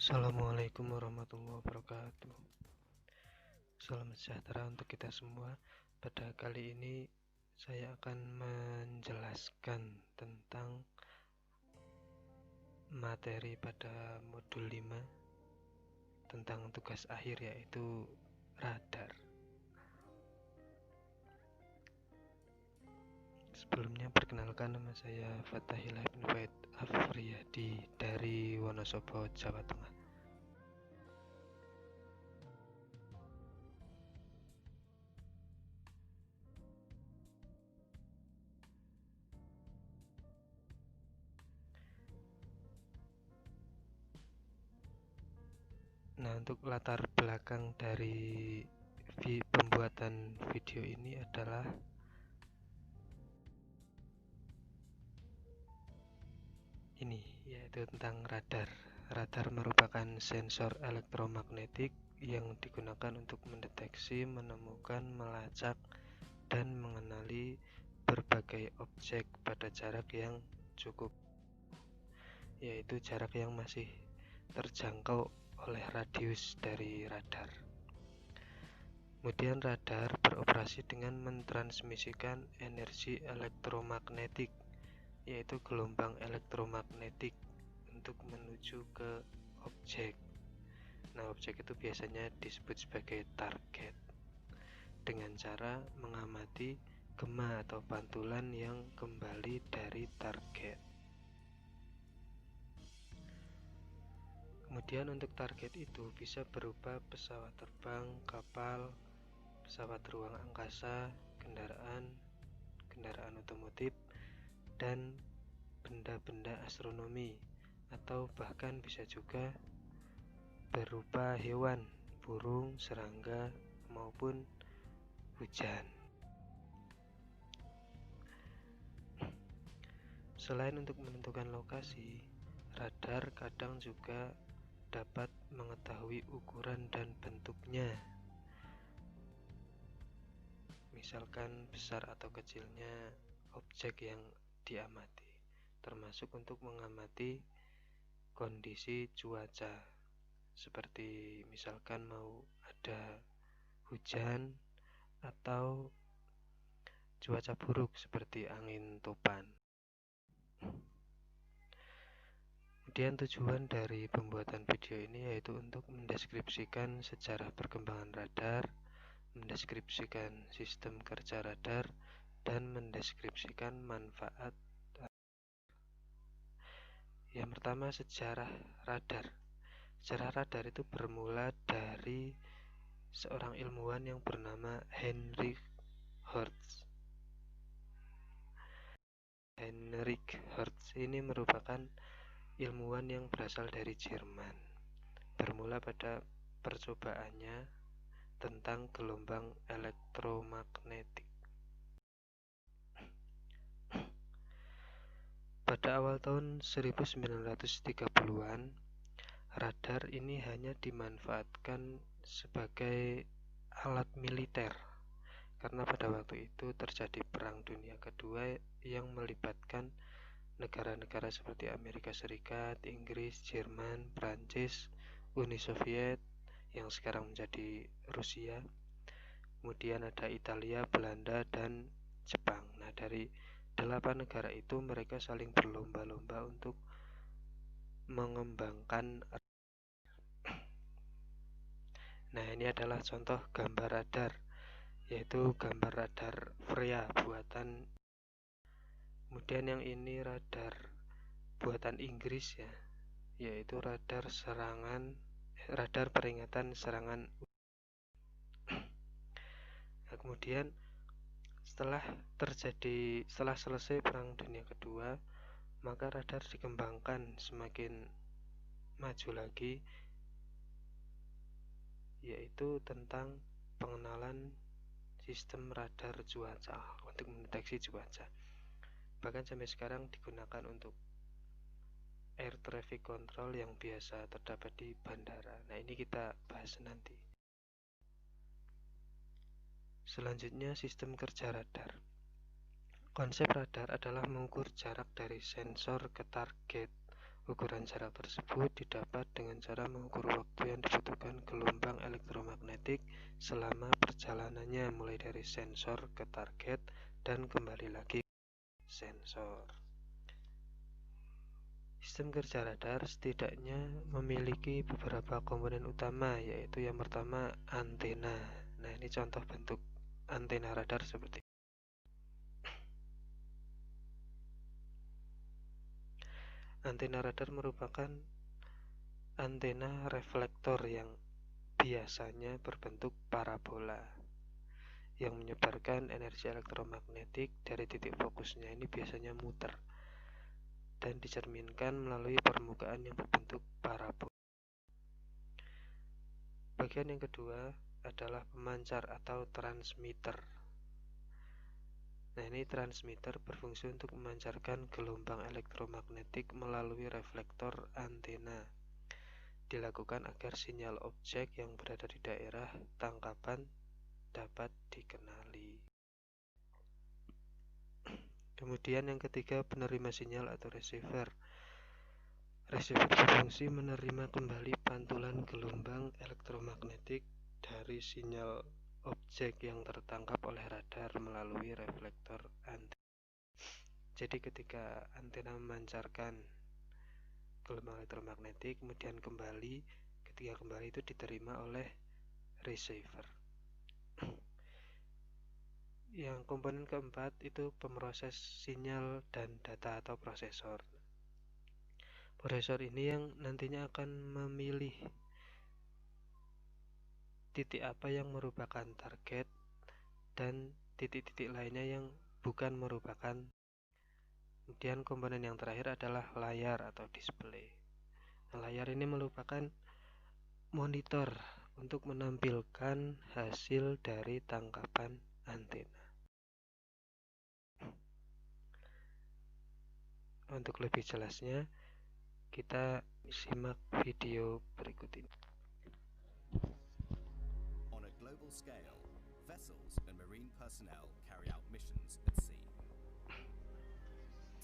Assalamualaikum warahmatullahi wabarakatuh. Salam sejahtera untuk kita semua. Pada kali ini saya akan menjelaskan tentang materi pada modul 5 tentang tugas akhir, yaitu radar. Sebelumnya perkenalkan, nama saya Fathahillah bin Faid Afriyadi dari Wonosobo, Jawa Tengah. Nah, untuk latar belakang dari pembuatan video ini adalah ini, yaitu tentang radar. Radar merupakan sensor elektromagnetik yang digunakan untuk mendeteksi, menemukan, melacak, dan mengenali berbagai objek pada jarak yang cukup, yaitu jarak yang masih terjangkau oleh radius dari radar. Kemudian radar beroperasi dengan mentransmisikan energi elektromagnetik, yaitu gelombang elektromagnetik, untuk menuju ke objek. Nah, objek itu biasanya disebut sebagai target dengan cara mengamati gema atau pantulan yang kembali dari target. Kemudian untuk target itu bisa berupa pesawat terbang, kapal, pesawat ruang angkasa, kendaraan otomotif, dan benda-benda astronomi, atau bahkan bisa juga berupa hewan, burung, serangga, maupun hujan. Selain untuk menentukan lokasi, radar kadang juga dapat mengetahui ukuran dan bentuknya, misalkan besar atau kecilnya objek yang diamati, termasuk untuk mengamati kondisi cuaca, seperti misalkan mau ada hujan atau cuaca buruk seperti angin topan. Kemudian tujuan dari pembuatan video ini yaitu untuk mendeskripsikan sejarah perkembangan radar, mendeskripsikan sistem kerja radar, dan mendeskripsikan manfaat. Yang pertama, sejarah radar. Sejarah radar itu bermula dari seorang ilmuwan yang bernama Heinrich Hertz. Heinrich Hertz ini merupakan ilmuwan yang berasal dari Jerman. Bermula pada percobaannya tentang gelombang elektromagnetik. Pada awal tahun 1930-an, radar ini hanya dimanfaatkan sebagai alat militer karena pada waktu itu terjadi Perang Dunia Kedua yang melibatkan negara-negara seperti Amerika Serikat, Inggris, Jerman, Prancis, Uni Soviet yang sekarang menjadi Rusia. Kemudian ada Italia, Belanda, dan Jepang. Nah, dari 8 negara itu mereka saling berlomba-lomba untuk mengembangkan. Nah, ini adalah contoh gambar radar, yaitu gambar radar Freya buatan. Kemudian yang ini radar buatan Inggris ya, yaitu radar peringatan serangan. Nah, kemudian setelah selesai Perang Dunia Kedua, maka radar dikembangkan semakin maju lagi, yaitu tentang pengenalan sistem radar cuaca untuk mendeteksi cuaca. Bahkan sampai sekarang digunakan untuk air traffic control yang biasa terdapat di bandara. Nah, ini kita bahas nanti. Selanjutnya, sistem kerja radar. Konsep radar adalah mengukur jarak dari sensor ke target Ukuran jarak tersebut didapat dengan cara mengukur waktu yang dibutuhkan gelombang elektromagnetik selama perjalanannya mulai dari sensor ke target dan kembali lagi ke sensor. Sistem kerja radar setidaknya memiliki beberapa komponen utama, yaitu yang pertama antena. Nah, ini contoh bentuk antena radar seperti ini. Antena radar merupakan antena reflektor yang biasanya berbentuk parabola yang menyebarkan energi elektromagnetik dari titik fokusnya ini biasanya muter dan dicerminkan melalui permukaan yang berbentuk parabola. Bagian yang kedua adalah pemancar atau transmitter. Nah, ini transmitter berfungsi untuk memancarkan gelombang elektromagnetik melalui reflektor antena. Dilakukan agar sinyal objek yang berada di daerah tangkapan dapat dikenali. Kemudian yang ketiga, penerima sinyal atau receiver. Receiver berfungsi menerima kembali pantulan gelombang elektromagnetik dari sinyal objek yang tertangkap oleh radar melalui reflektor antena. Jadi ketika antena memancarkan gelombang elektromagnetik, kemudian ketika kembali itu diterima oleh receiver. Yang komponen keempat itu pemroses sinyal dan data atau prosesor. Prosesor ini yang nantinya akan memilih titik apa yang merupakan target dan titik-titik lainnya yang bukan merupakan. Kemudian komponen yang terakhir adalah layar atau display. Nah, layar ini merupakan monitor untuk menampilkan hasil dari tangkapan antena. Untuk lebih jelasnya, kita simak video berikut ini. On a global scale, vessels and marine personnel carry out missions at sea.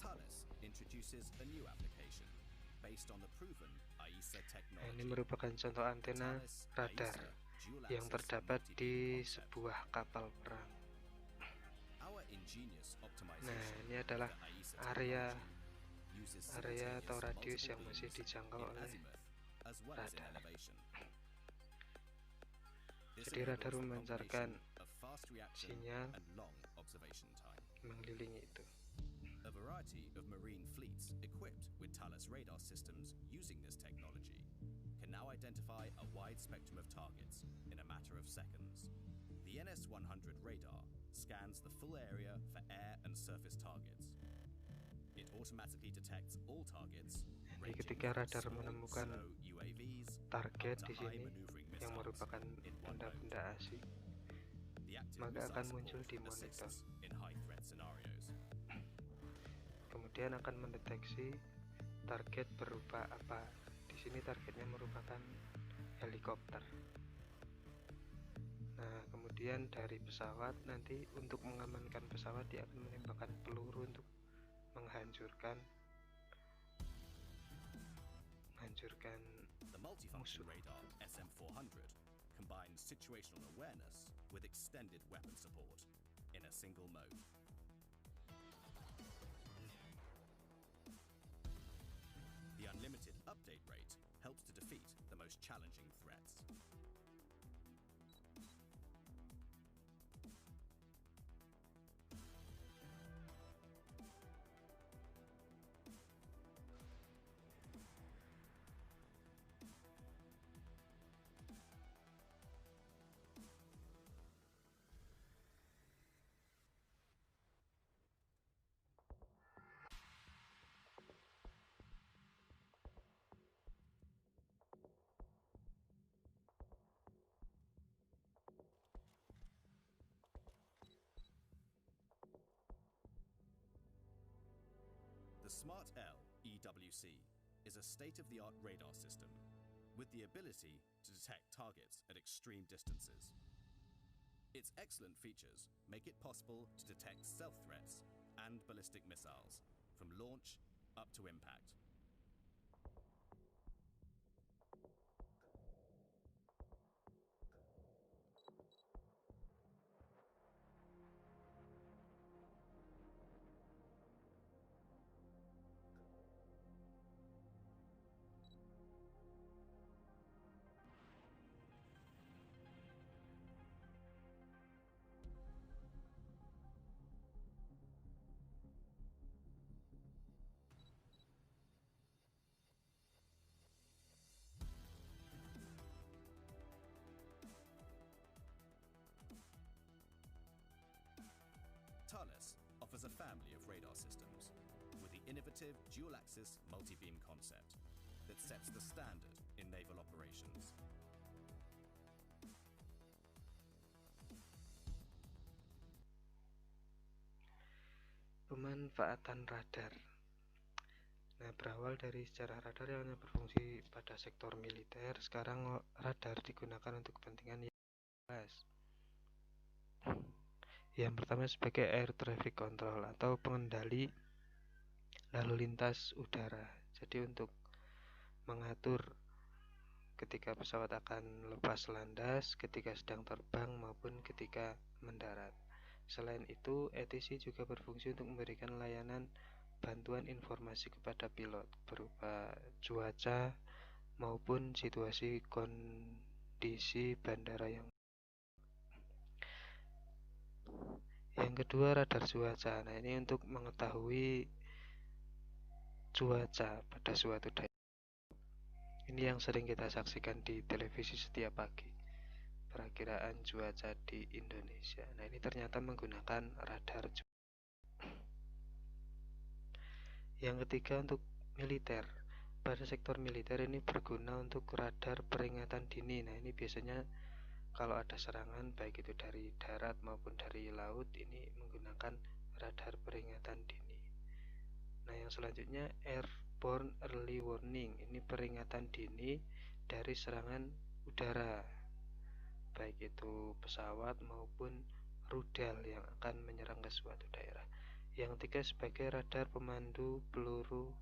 Thales introduces a new application based on the proven AESA technology. Ini merupakan contoh antena radar yang terdapat di sebuah kapal perang. Nah, ini adalah area atau radius yang masih dijangkau oleh radar. Jadi radar memancarkan sinyal mengelilingi itu. A variety of marine fleets equipped with Thales radar systems using this technology can now identify a wide spectrum of targets in a matter of seconds. The NS-100 radar scans the full area for air and surface targets. It automatically detects all targets. Jadi ketika radar menemukan target di sini yang merupakan benda-benda asing, maka akan muncul di monitor. Kemudian akan mendeteksi target berupa apa. Di sini targetnya merupakan helikopter. Nah, kemudian dari pesawat nanti untuk mengamankan pesawat dia akan menembakkan peluru untuk menghancurkan The multifunction radar SM400 combines situational awareness with extended weapon support in a single mode. The unlimited update rate helps to defeat the most challenging threats. The SMART-L EWC is a state-of-the-art radar system with the ability to detect targets at extreme distances. Its excellent features make it possible to detect stealth threats and ballistic missiles from launch up to impact. Thales offers a family of radar systems with the innovative dual-axis multi-beam concept that sets the standard in naval operations. Pemanfaatan radar. Nah, berawal dari sejarah radar yang hanya berfungsi pada sektor militer, sekarang radar digunakan untuk kepentingan yang luas. Yang pertama sebagai air traffic control atau pengendali lalu lintas udara. Jadi untuk mengatur ketika pesawat akan lepas landas, ketika sedang terbang maupun ketika mendarat. Selain itu, ATC juga berfungsi untuk memberikan layanan bantuan informasi kepada pilot berupa cuaca maupun situasi kondisi bandara yang. Yang kedua, radar cuaca. Nah, ini untuk mengetahui cuaca pada suatu daerah. Ini yang sering kita saksikan di televisi setiap pagi. Perakiraan cuaca di Indonesia. Nah, ini ternyata menggunakan radar cuaca. Yang ketiga, untuk militer. Pada sektor militer ini berguna untuk radar peringatan dini. Nah, ini biasanya kalau ada serangan baik itu dari darat maupun dari laut, ini menggunakan radar peringatan dini. Nah, yang selanjutnya airborne early warning. Ini peringatan dini dari serangan udara, baik itu pesawat maupun rudal yang akan menyerang ke suatu daerah. Yang ketiga sebagai radar pemandu peluru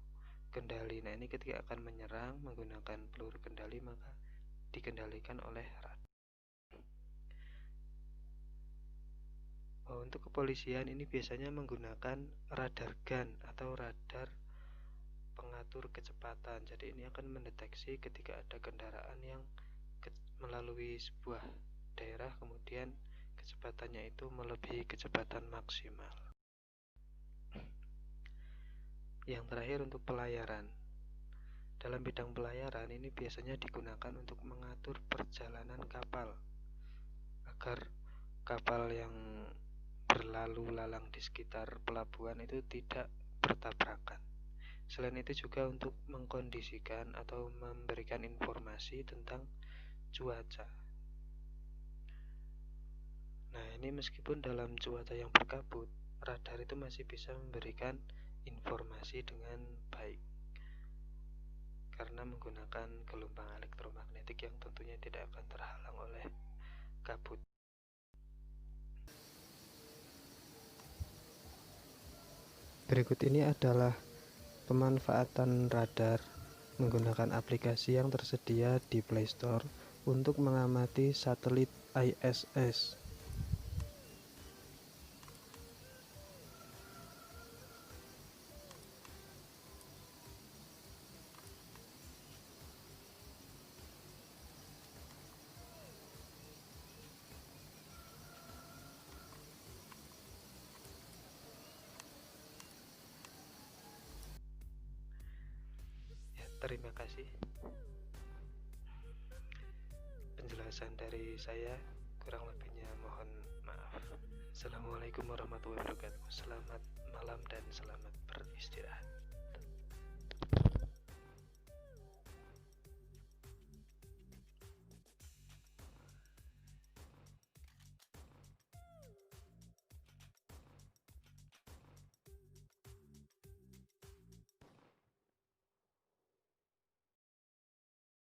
kendali. Nah, ini ketika akan menyerang menggunakan peluru kendali maka dikendalikan oleh radar. Untuk kepolisian ini biasanya menggunakan radar gun atau radar pengatur kecepatan. Jadi ini akan mendeteksi ketika ada kendaraan yang melalui sebuah daerah kemudian kecepatannya itu melebihi kecepatan maksimal. Yang terakhir untuk pelayaran. Dalam bidang pelayaran ini biasanya digunakan untuk mengatur perjalanan kapal agar kapal yang berlalu lalang di sekitar pelabuhan itu tidak bertabrakan. Selain itu juga untuk mengkondisikan atau memberikan informasi tentang cuaca. Nah, ini meskipun dalam cuaca yang berkabut, radar itu masih bisa memberikan informasi dengan baik karena menggunakan gelombang elektromagnetik yang tentunya tidak akan terhalang oleh kabut. Berikut ini adalah pemanfaatan radar menggunakan aplikasi yang tersedia di Play Store untuk mengamati satelit ISS. Terima kasih. Penjelasan dari saya, kurang lebihnya mohon maaf. Assalamualaikum warahmatullahi wabarakatuh. Selamat malam dan selamat beristirahat.